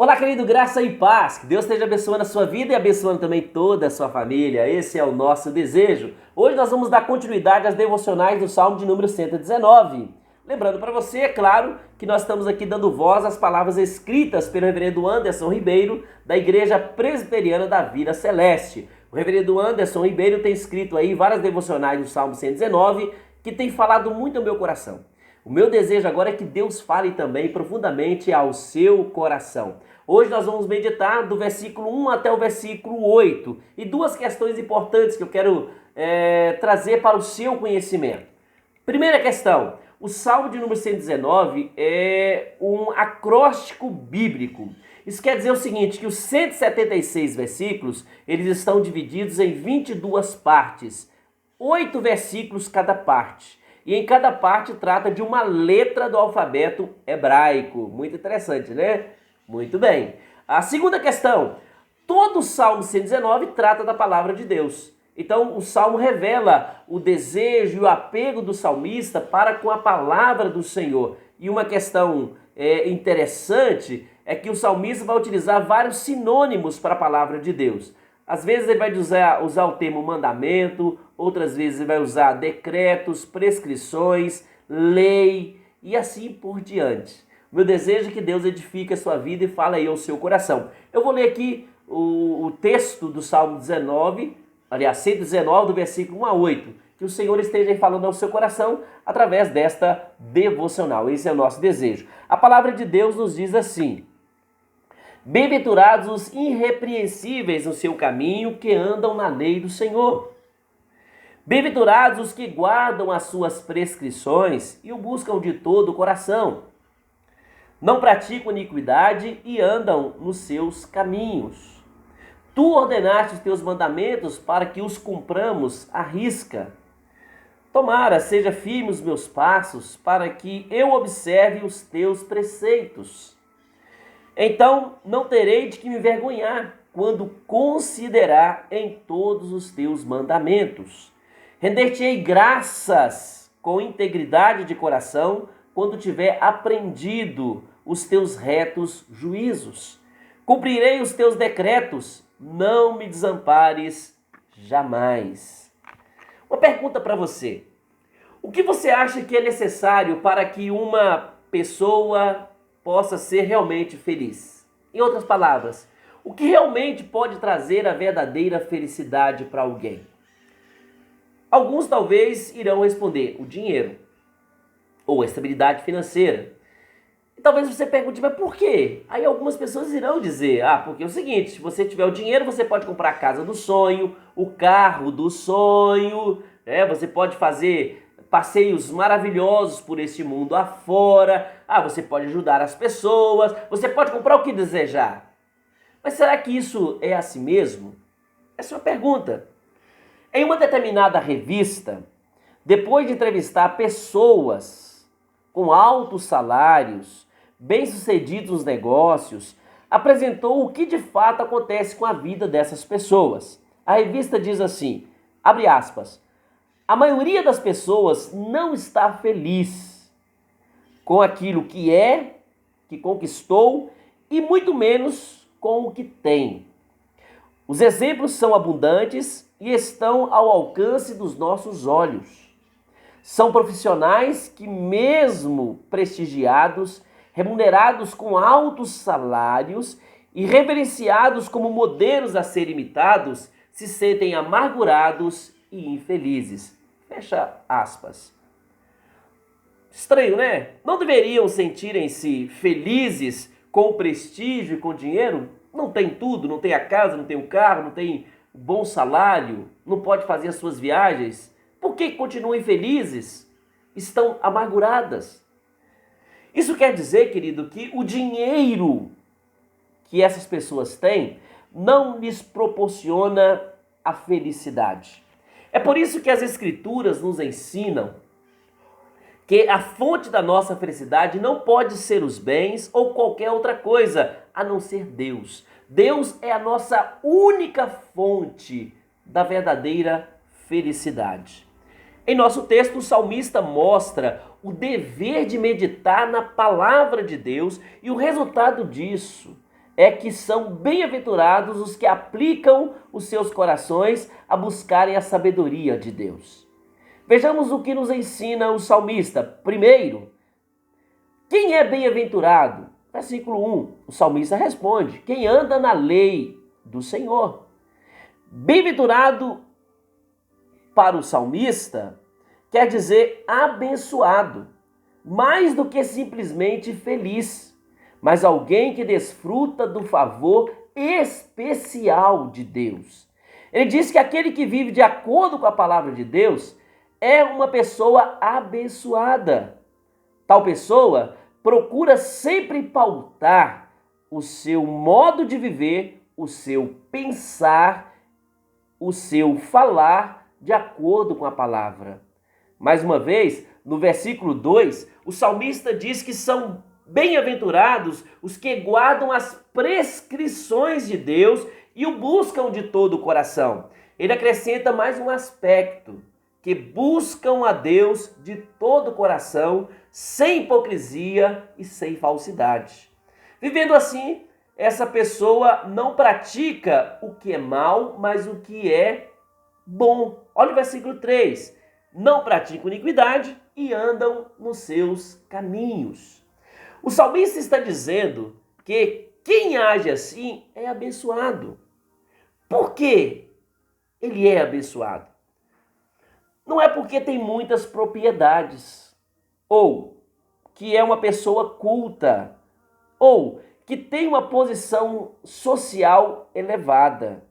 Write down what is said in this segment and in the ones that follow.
Olá, querido, graça e paz. Que Deus esteja abençoando a sua vida e abençoando também toda a sua família. Esse é o nosso desejo. Hoje nós vamos dar continuidade às devocionais do Salmo de número 119. Lembrando para você, é claro, que nós estamos aqui dando voz às palavras escritas pelo reverendo Anderson Ribeiro, da Igreja Presbiteriana da Vida Celeste. O reverendo Anderson Ribeiro tem escrito aí várias devocionais do Salmo 119 que tem falado muito ao meu coração. O meu desejo agora é que Deus fale também profundamente ao seu coração. Hoje nós vamos meditar do versículo 1 até o versículo 8 e duas questões importantes que eu quero trazer para o seu conhecimento. Primeira questão, o Salmo de número 119 é um acróstico bíblico. Isso quer dizer o seguinte, que os 176 versículos, eles estão divididos em 22 partes, 8 versículos cada parte. E em cada parte trata de uma letra do alfabeto hebraico. Muito interessante, né? Muito bem. A segunda questão. Todo o Salmo 119 trata da palavra de Deus. Então, o Salmo revela o desejo e o apego do salmista para com a palavra do Senhor. E uma questão interessante é que o salmista vai utilizar vários sinônimos para a palavra de Deus. Às vezes ele vai usar o termo mandamento, outras vezes ele vai usar decretos, prescrições, lei e assim por diante. Meu desejo é que Deus edifique a sua vida e fale aí ao seu coração. Eu vou ler aqui o texto do Salmo 119, do versículo 1 a 8. Que o Senhor esteja aí falando ao seu coração através desta devocional. Esse é o nosso desejo. A palavra de Deus nos diz assim: bem-aventurados os irrepreensíveis no seu caminho, que andam na lei do Senhor. Bem-aventurados os que guardam as suas prescrições e o buscam de todo o coração. Não praticam iniquidade e andam nos seus caminhos. Tu ordenaste os teus mandamentos para que os cumpramos à risca. Tomara, seja firme os meus passos, para que eu observe os teus preceitos. Então não terei de que me envergonhar quando considerar em todos os teus mandamentos. Render-te-ei graças com integridade de coração quando tiver aprendido os teus retos juízos. Cumprirei os teus decretos, não me desampares jamais. Uma pergunta para você. O que você acha que é necessário para que uma pessoa possa ser realmente feliz? Em outras palavras, o que realmente pode trazer a verdadeira felicidade para alguém? Alguns talvez irão responder o dinheiro ou a estabilidade financeira. E talvez você pergunte, mas por quê? Aí algumas pessoas irão dizer, porque é o seguinte, se você tiver o dinheiro, você pode comprar a casa do sonho, o carro do sonho, você pode fazer passeios maravilhosos por este mundo afora, você pode ajudar as pessoas, você pode comprar o que desejar. Mas será que isso é assim mesmo? Essa é uma pergunta. Em uma determinada revista, depois de entrevistar pessoas com altos salários, bem-sucedidos nos negócios, apresentou o que de fato acontece com a vida dessas pessoas. A revista diz assim, abre aspas, a maioria das pessoas não está feliz com aquilo que é, que conquistou e muito menos com o que tem. Os exemplos são abundantes e estão ao alcance dos nossos olhos. São profissionais que, mesmo prestigiados, remunerados com altos salários e reverenciados como modelos a ser imitados, se sentem amargurados e infelizes. Fecha aspas. Estranho, né? Não deveriam sentirem-se felizes com o prestígio e com o dinheiro? Não tem tudo, não tem a casa, não tem o carro, não tem bom salário, não pode fazer as suas viagens. Por que continuam infelizes? Estão amarguradas. Isso quer dizer, querido, que o dinheiro que essas pessoas têm não lhes proporciona a felicidade. É por isso que as Escrituras nos ensinam que a fonte da nossa felicidade não pode ser os bens ou qualquer outra coisa, a não ser Deus. Deus é a nossa única fonte da verdadeira felicidade. Em nosso texto, o salmista mostra o dever de meditar na palavra de Deus e o resultado disso é que são bem-aventurados os que aplicam os seus corações a buscarem a sabedoria de Deus. Vejamos o que nos ensina o salmista. Primeiro, quem é bem-aventurado? Versículo 1, o salmista responde: quem anda na lei do Senhor. Bem-aventurado para o salmista quer dizer abençoado, mais do que simplesmente feliz, mas alguém que desfruta do favor especial de Deus. Ele diz que aquele que vive de acordo com a palavra de Deus é uma pessoa abençoada. Tal pessoa procura sempre pautar o seu modo de viver, o seu pensar, o seu falar de acordo com a palavra. Mais uma vez, no versículo 2, o salmista diz que são bem-aventurados os que guardam as prescrições de Deus e o buscam de todo o coração. Ele acrescenta mais um aspecto, que buscam a Deus de todo o coração, sem hipocrisia e sem falsidade. Vivendo assim, essa pessoa não pratica o que é mal, mas o que é bom. Olha o versículo 3. Não praticam iniquidade e andam nos seus caminhos. O salmista está dizendo que quem age assim é abençoado. Por que ele é abençoado? Não é porque tem muitas propriedades, ou que é uma pessoa culta, ou que tem uma posição social elevada,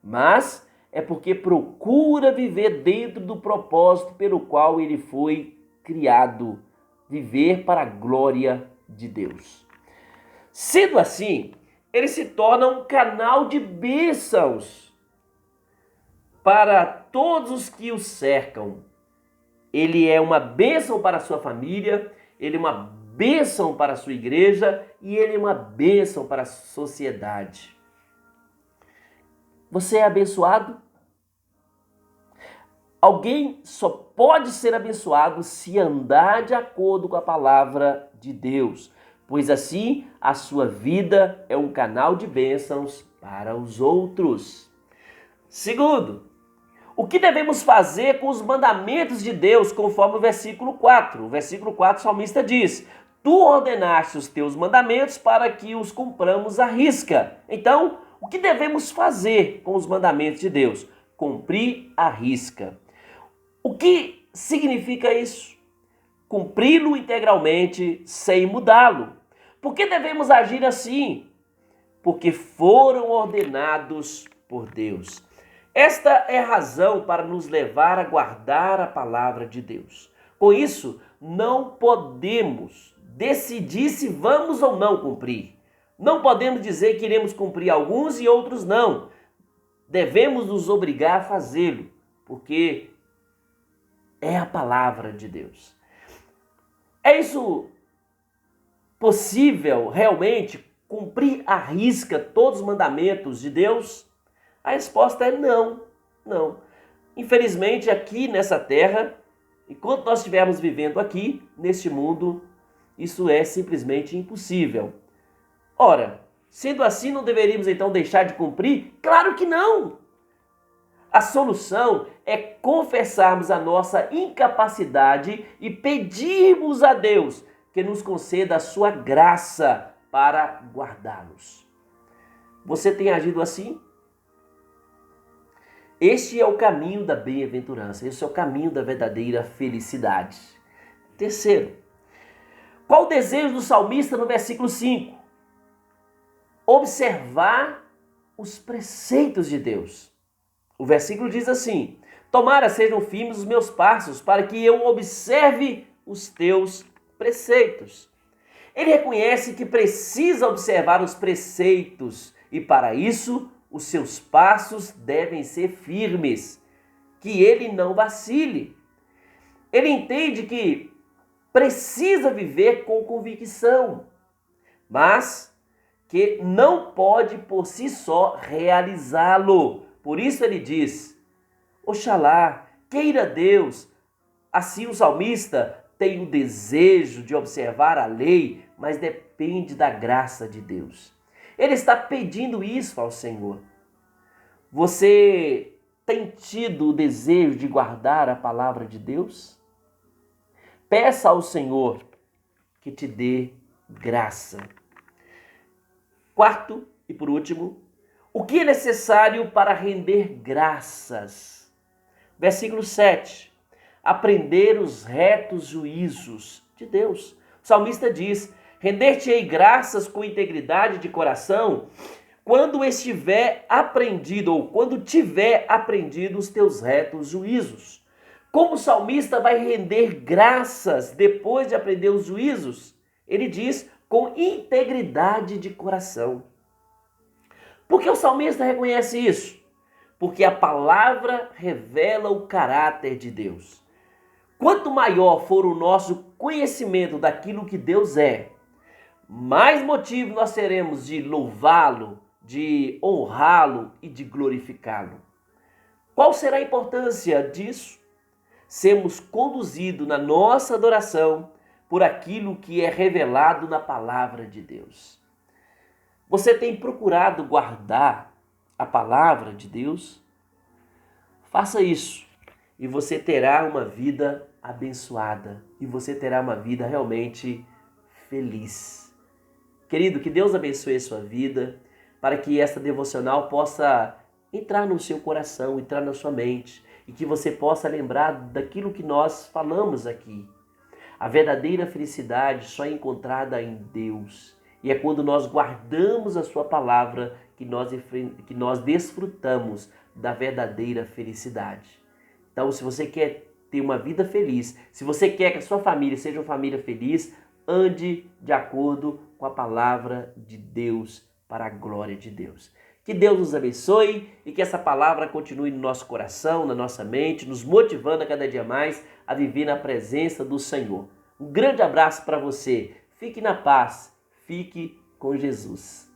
mas é porque procura viver dentro do propósito pelo qual ele foi criado, viver para a glória de Deus. Sendo assim, ele se torna um canal de bênçãos para todos os que o cercam. Ele é uma bênção para a sua família, ele é uma bênção para a sua igreja e ele é uma bênção para a sociedade. Você é abençoado? Alguém só pode ser abençoado se andar de acordo com a palavra de Deus, pois assim a sua vida é um canal de bênçãos para os outros. Segundo, o que devemos fazer com os mandamentos de Deus, conforme o versículo 4? O versículo 4, o salmista diz: tu ordenaste os teus mandamentos para que os cumpramos à risca. Então, o que devemos fazer com os mandamentos de Deus? Cumprir à risca. O que significa isso? Cumpri-lo integralmente sem mudá-lo. Por que devemos agir assim? Porque foram ordenados por Deus. Esta é a razão para nos levar a guardar a palavra de Deus. Com isso, não podemos decidir se vamos ou não cumprir. Não podemos dizer que iremos cumprir alguns e outros não. Devemos nos obrigar a fazê-lo, porque é a palavra de Deus. É isso possível realmente cumprir à risca todos os mandamentos de Deus? A resposta é não, não. Infelizmente, aqui nessa terra, enquanto nós estivermos vivendo aqui, neste mundo, isso é simplesmente impossível. Ora, sendo assim, não deveríamos então deixar de cumprir? Claro que não! A solução é confessarmos a nossa incapacidade e pedirmos a Deus que nos conceda a sua graça para guardá-los. Você tem agido assim? Este é o caminho da bem-aventurança, este é o caminho da verdadeira felicidade. Terceiro, qual o desejo do salmista no versículo 5? Observar os preceitos de Deus. O versículo diz assim: tomara sejam firmes os meus passos, para que eu observe os teus preceitos. Ele reconhece que precisa observar os preceitos e para isso os seus passos devem ser firmes, que ele não vacile. Ele entende que precisa viver com convicção, mas que não pode por si só realizá-lo. Por isso ele diz: oxalá, queira Deus. Assim o salmista tem o desejo de observar a lei, mas depende da graça de Deus. Ele está pedindo isso ao Senhor. Você tem tido o desejo de guardar a palavra de Deus? Peça ao Senhor que te dê graça. Quarto e por último, o que é necessário para render graças? Versículo 7. Aprender os retos juízos de Deus. O salmista diz: render-te-ei graças com integridade de coração, quando estiver aprendido, ou quando tiver aprendido os teus retos juízos. Como o salmista vai render graças depois de aprender os juízos? Ele diz: com integridade de coração. Por que o salmista reconhece isso? Porque a palavra revela o caráter de Deus. Quanto maior for o nosso conhecimento daquilo que Deus é, mais motivo nós teremos de louvá-lo, de honrá-lo e de glorificá-lo. Qual será a importância disso? Sermos conduzidos na nossa adoração por aquilo que é revelado na palavra de Deus. Você tem procurado guardar a palavra de Deus? Faça isso e você terá uma vida abençoada e você terá uma vida realmente feliz. Querido, que Deus abençoe a sua vida para que esta devocional possa entrar no seu coração, entrar na sua mente e que você possa lembrar daquilo que nós falamos aqui. A verdadeira felicidade só é encontrada em Deus. E é quando nós guardamos a sua palavra que nós desfrutamos da verdadeira felicidade. Então, se você quer ter uma vida feliz, se você quer que a sua família seja uma família feliz, ande de acordo com a palavra de Deus, para a glória de Deus. Que Deus nos abençoe e que essa palavra continue no nosso coração, na nossa mente, nos motivando a cada dia mais a viver na presença do Senhor. Um grande abraço para você. Fique na paz. Fique com Jesus.